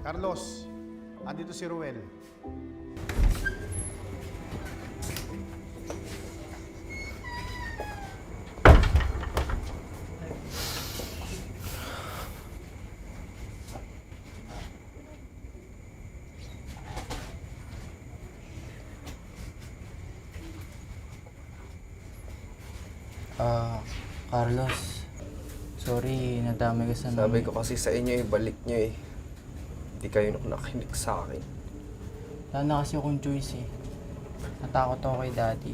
Carlos, andito si Ruel. Carlos, sorry, nadami ka sa Sabi ko kasi sa inyo, ibalik nyo eh. Hindi kayo nakinig sa akin. Wala na kasi akong choice eh. Natakot ako kay Daddy.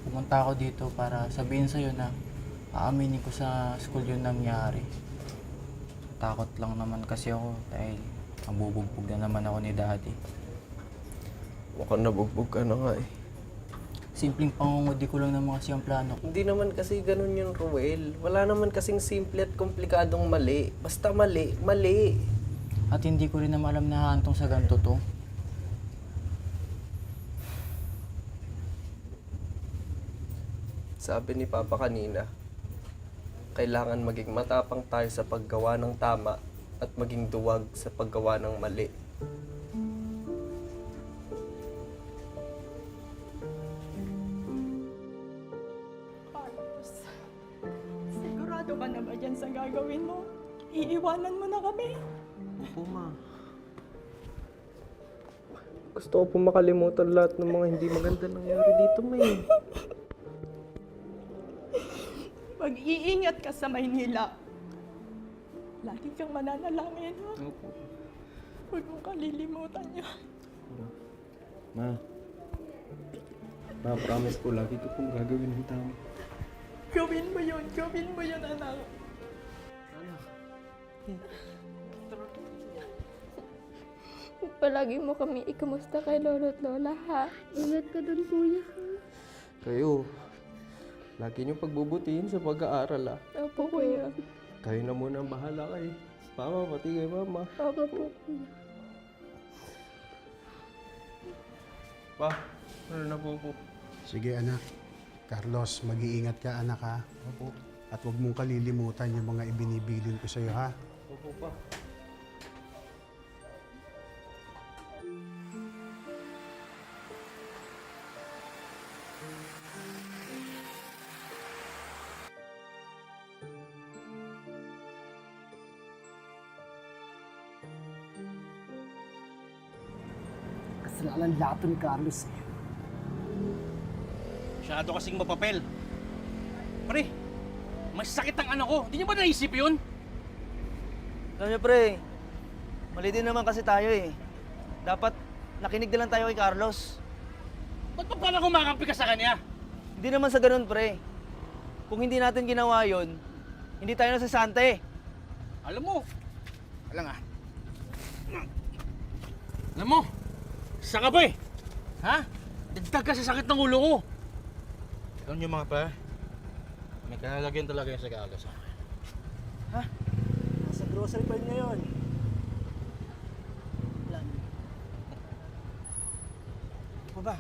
Pumunta ako dito para sabihin sa'yo na aaminin ko sa school yung nangyari. Takot lang naman kasi ako dahil nabubugbog na naman ako ni Daddy. Mukhang nabugbog ka na nga eh. Simpleng pangungudi ko lang naman kasi ang plano ko. Hindi naman kasi ganun yung Ruel. Wala naman kasing simple at komplikadong mali. Basta mali, mali. At hindi ko rin naman alam na hantong sa ganito to. Sabi ni Papa kanina, kailangan maging matapang tayo sa paggawa ng tama at maging duwag sa paggawa ng mali. Carlos, sigurado ka na ba dyan sa gagawin mo? Iiwanan mo na kami? Opo, Ma. Gusto ko po makalimutan lahat ng mga hindi maganda nangyari dito, May. Mag-iingat ka sa Maynila. Lagi kang mananalangin, ha? Opo. Huwag mong kalilimutan niya. Ma. Ma, promise ko lagi ko pong gagawin ng tama. Gawin mo yun, anak. Palagi mo kami ikamusta kay lolo at lola, ha? Ingat ka dun, kuya. Kayo, lagi niyong pagbubutihin sa pag-aaral, ah. Opo, kuya. Kayo na muna ang bahala kay Papa, pati kay Mama. Opo, kuya. Pa, ano na po po? Sige anak. Carlos, mag-iingat ka anak ha. Opo. At huwag mong kalilimutan yung mga ibinibilin ko sa'yo ha. Opo pa. Kasalanan lahat ni Carlos eh. Masyado kasing mapapel. Pre, masakit ang anak ko. Hindi niyo ba naisip yun? Alam niyo pre, mali din naman kasi tayo eh. Dapat nakinig na lang tayo kay Carlos. Ba't pa pala kumakampi ka sa kanya? Hindi naman sa ganun pre. Kung hindi natin ginawa yon, hindi tayo nasasante. Alam mo, alam mo, saka ba eh? Ha? Dagdag ka sa sakit ng ulo ko. Alam niyo mga pa, may kalalagyan talaga yung sa Carlos. Ha? Nasa grocery pa ngayon. Plan. Ano ba?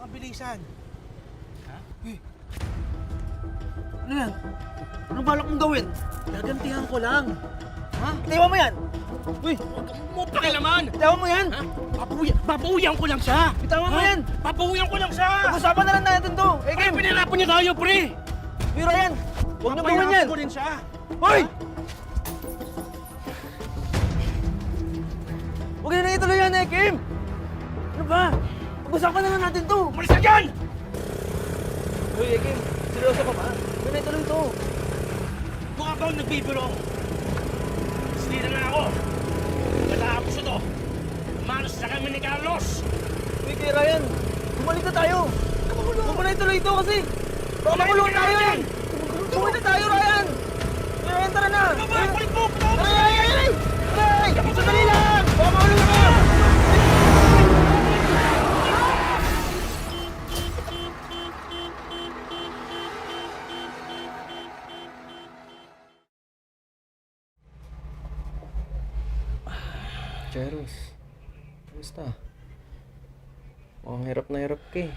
Mabilisan. Ha? Ano yan? Anong balak mong gawin? Gagantihan ko lang. Ha? Itiwan mo yan! Uy, huwag kang pakialaman. Itiwan mo yan! Ha? Papawiyan ko lang siya. Bitawan mo Ha? yan! Papawiyan ko lang siya. Pag-usapan na lang natin to! Eh, Kaya Kim! pinirapan niya tayo, pre. Biro yan! Huwag niyo gawin yan! Papahirapan ko rin siya. Hoy! Huwag na ituloy yan eh, Kim! Ano ba? Pag-usapan na lang natin to! Umalis ka dyan! Hoy, Kim! Seryoso ka ba? Huwag na ituloy to! Mukha bang nagbibiro ako? Slida na ako. Matapos ito. Manos sa kami ni Carlos. Uy, kay Ryan! Bumalik na tayo! Huwag mo na ituloy ito kasi! Baka makulong tayo yan! Bumalik na tayo, Ryan! Uy, Ryan, tara na! Kulit mo! Ay! Ay! Sandali lang! Baka makulong ako! Jeros, kamusta? Mukhang hirap na hirap ka eh.